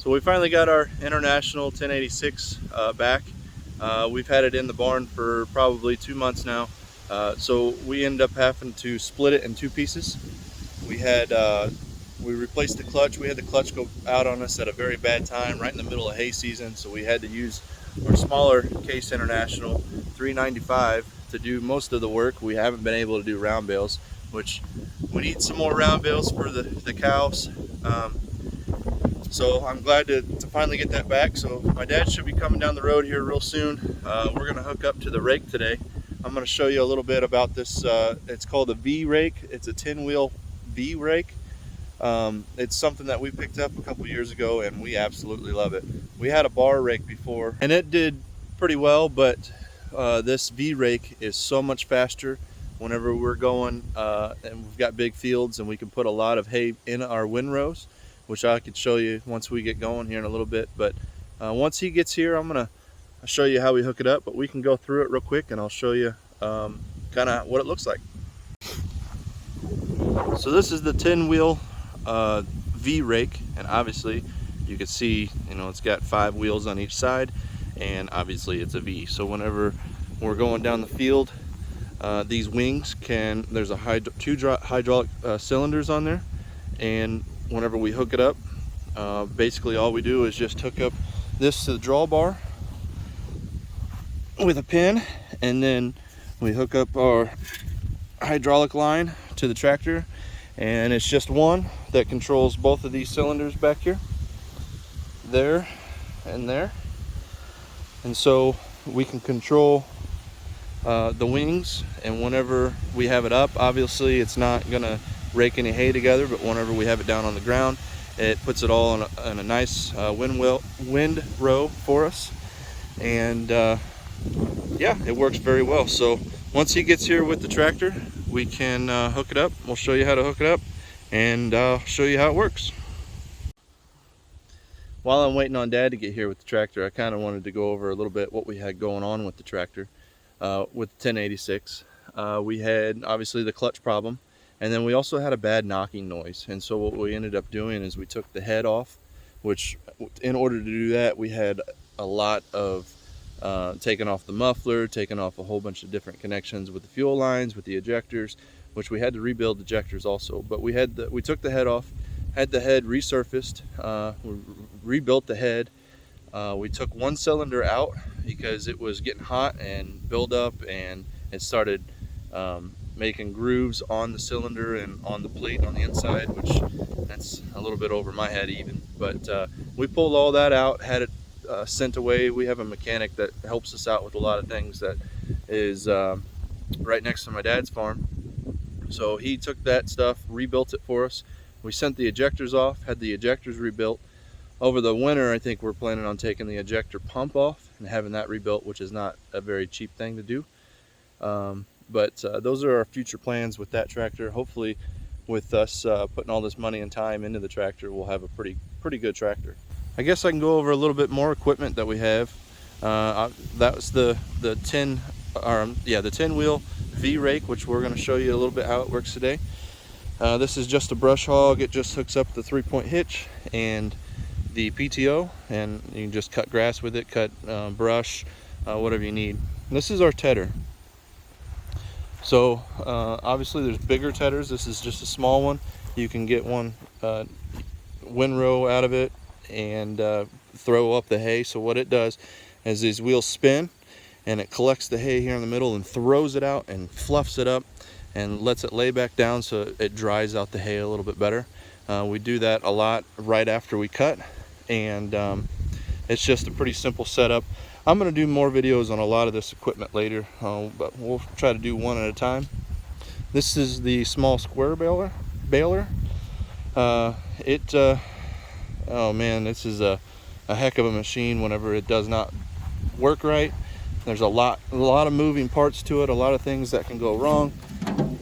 So we finally got our International 1086 back. We've had it in the barn for probably 2 months now. So we ended up having to split it in two pieces. We replaced the clutch. We had the clutch go out on us at a very bad time, right in the middle of hay season. So we had to use our smaller Case International 395 to do most of the work. We haven't been able to do round bales, which we need some more round bales for the cows. So I'm glad to finally get that back. So my dad should be coming down the road here real soon. We're gonna hook up to the rake today. I'm gonna show you a little bit about this. It's called a V rake. It's a 10-wheel V rake. It's something that we picked up a couple years ago and we absolutely love it. We had a bar rake before and it did pretty well, but this V rake is so much faster whenever we're going and we've got big fields and we can put a lot of hay in our windrows, which I could show you once we get going here in a little bit. But once he gets here, I'm gonna show you how we hook it up, but we can go through it real quick and I'll show you kind of what it looks like. So this is the 10-wheel V rake, and obviously you can see, you know, it's got 5 wheels on each side, and obviously it's a V. So whenever we're going down the field, these wings there's a two hydraulic cylinders on there, and whenever we hook it up, basically all we do is just hook up this to the drawbar with a pin, and then we hook up our hydraulic line to the tractor, and it's just one that controls both of these cylinders back here, there and there. And so we can control the wings, and whenever we have it up, obviously it's not gonna rake any hay together, but whenever we have it down on the ground, it puts it all in a nice wind row for us. And yeah, it works very well. So once he gets here with the tractor, we can hook it up. We'll show you how to hook it up, and show you how it works. While I'm waiting on Dad to get here with the tractor, I kind of wanted to go over a little bit what we had going on with the tractor. With the 1086, we had obviously the clutch problem, and then we also had a bad knocking noise. And so what we ended up doing is we took the head off, which in order to do that, we had a lot of taking off the muffler, taking off a whole bunch of different connections with the fuel lines, with the ejectors, which we had to rebuild ejectors also. But we took the head off, had the head resurfaced, we rebuilt the head. We took one cylinder out because it was getting hot and build up, and it started making grooves on the cylinder and on the plate on the inside, which that's a little bit over my head even. But we pulled all that out, had it sent away. We have a mechanic that helps us out with a lot of things that is right next to my dad's farm. So he took that stuff, rebuilt it for us. We sent the ejectors off, had the ejectors rebuilt. Over the winter, I think we're planning on taking the ejector pump off and having that rebuilt, which is not a very cheap thing to do. But those are our future plans with that tractor. Hopefully with us putting all this money and time into the tractor, we'll have a pretty good tractor. I guess I can go over a little bit more equipment that we have. That was the 10-wheel V rake, which we're going to show you a little bit how it works today. This is just a brush hog. It just hooks up the 3-point hitch and the PTO, and you can just cut grass with it, cut brush, whatever you need. This is our tedder. So obviously there's bigger tedders. This is just a small one. You can get one windrow out of it and throw up the hay. So what it does is these wheels spin, and it collects the hay here in the middle and throws it out and fluffs it up and lets it lay back down so it dries out the hay a little bit better. We do that a lot right after we cut, and it's just a pretty simple setup. I'm going to do more videos on a lot of this equipment later, but we'll try to do one at a time. This is the small square baler. Oh man, this is a heck of a machine whenever it does not work right. There's a lot of moving parts to it, a lot of things that can go wrong.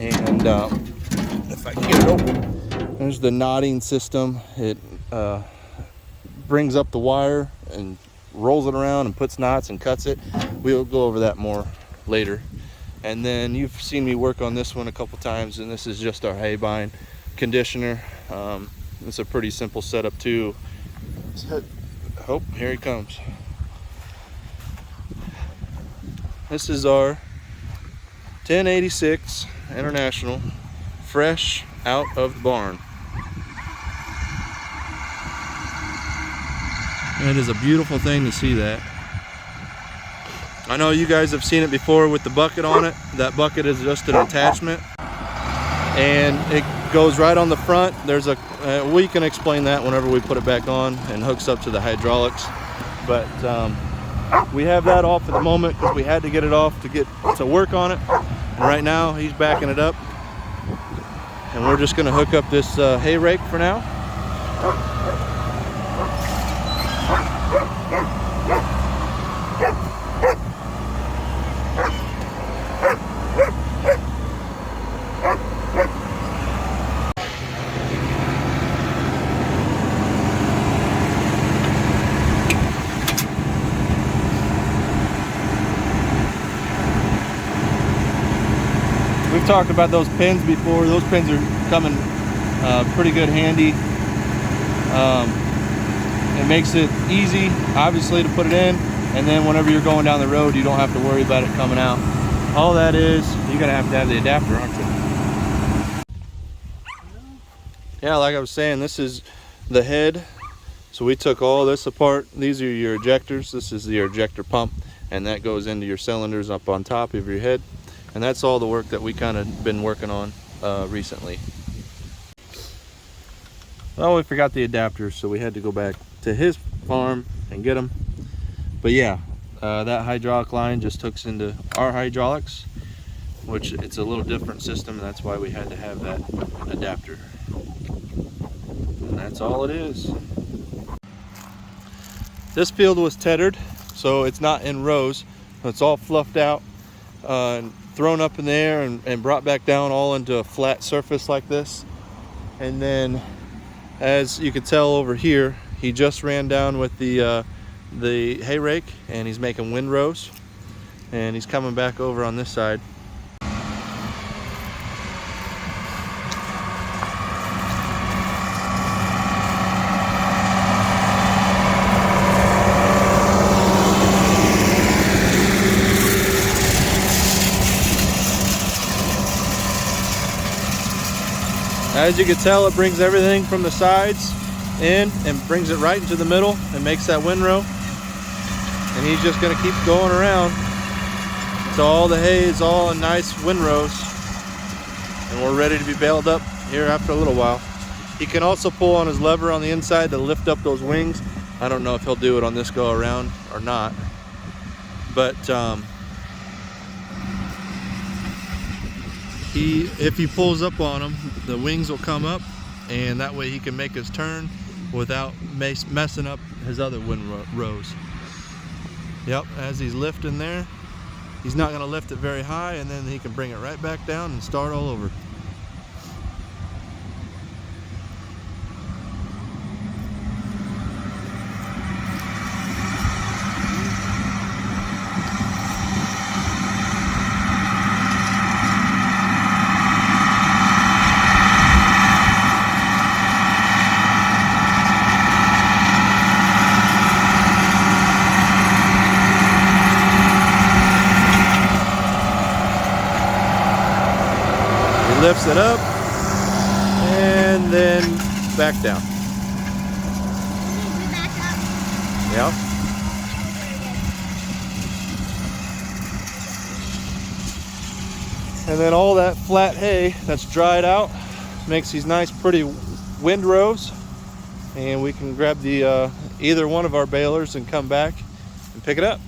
And if I can get it open, there's the knotting system. It brings up the wire and rolls it around and puts knots and cuts it. We'll go over that more later. And then you've seen me work on this one a couple times, and this is just our hay bind conditioner. It's a pretty simple setup too. Oh, here he comes. This is our 1086 International, fresh out of the barn. It is a beautiful thing to see that. I know you guys have seen it before with the bucket on it. That bucket is just an attachment, and it goes right on the front. There's a we can explain that whenever we put it back on, and hooks up to the hydraulics. But we have that off at the moment because we had to get it off to get to work on it. And right now he's backing it up, and we're just going to hook up this hay rake for now. We've talked about those pins before. Those pins are coming pretty good handy. It makes it easy, obviously, to put it in, and then whenever you're going down the road, you don't have to worry about it coming out. All that is, you're gonna have to have the adapter, aren't you? Yeah, like I was saying, this is the head. So we took all this apart. These are your ejectors. This is your ejector pump, and that goes into your cylinders up on top of your head. And that's all the work that we kind of been working on recently. Well, we forgot the adapters, so we had to go back to his farm and get them. But yeah, that hydraulic line just hooks into our hydraulics, which it's a little different system, and that's why we had to have that adapter. And that's all it is. This field was tethered, so it's not in rows. It's all fluffed out and thrown up in the air and brought back down all into a flat surface like this. And then, as you can tell over here, he just ran down with the hay rake, and he's making windrows, and he's coming back over on this side. As you can tell, it brings everything from the sides in and brings it right into the middle and makes that windrow. And he's just going to keep going around. So all the hay is all in nice windrows, and we're ready to be baled up here after a little while. He can also pull on his lever on the inside to lift up those wings. I don't know if he'll do it on this go around or not, but if he pulls up on them, the wings will come up, and that way he can make his turn without messing up his other windrows. Yep, as he's lifting there, he's not going to lift it very high, and then he can bring it right back down and start all over. Lifts it up and then back down. Yeah. And then all that flat hay that's dried out makes these nice pretty windrows, and we can grab the either one of our balers and come back and pick it up.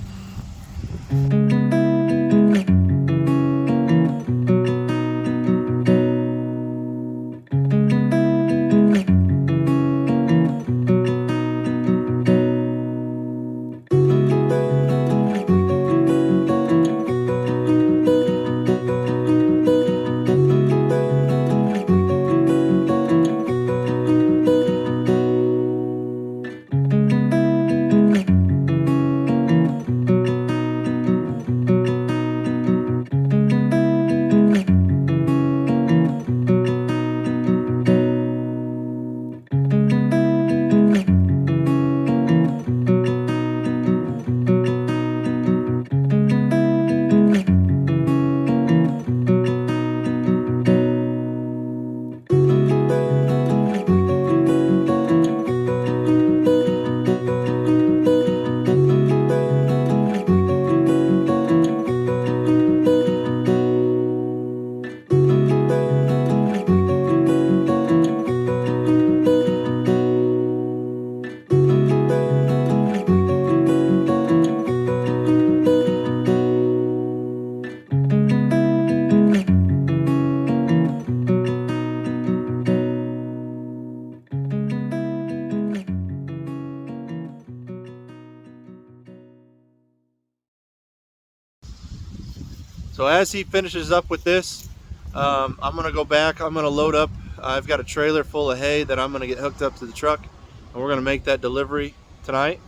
So as he finishes up with this, I'm gonna go back, I'm gonna load up. I've got a trailer full of hay that I'm gonna get hooked up to the truck, and we're gonna make that delivery tonight.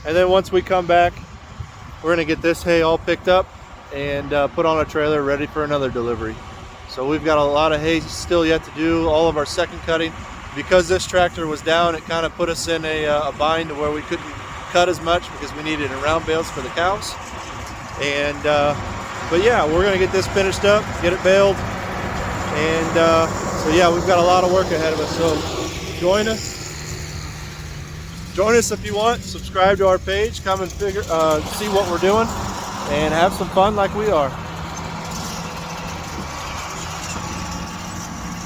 And then once we come back, we're gonna get this hay all picked up and put on a trailer ready for another delivery. So we've got a lot of hay still yet to do, all of our second cutting. Because this tractor was down, it kind of put us in a bind to where we couldn't cut as much because we needed it in round bales for the cows. And but yeah, we're gonna get this finished up, get it baled, and so yeah, we've got a lot of work ahead of us. So join us if you want. Subscribe to our page, come and see what we're doing, and have some fun like we are.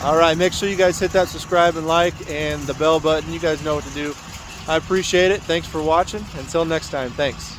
All right, make sure you guys hit that subscribe and like and the bell button. You guys know what to do. I appreciate it. Thanks for watching. Until next time, thanks.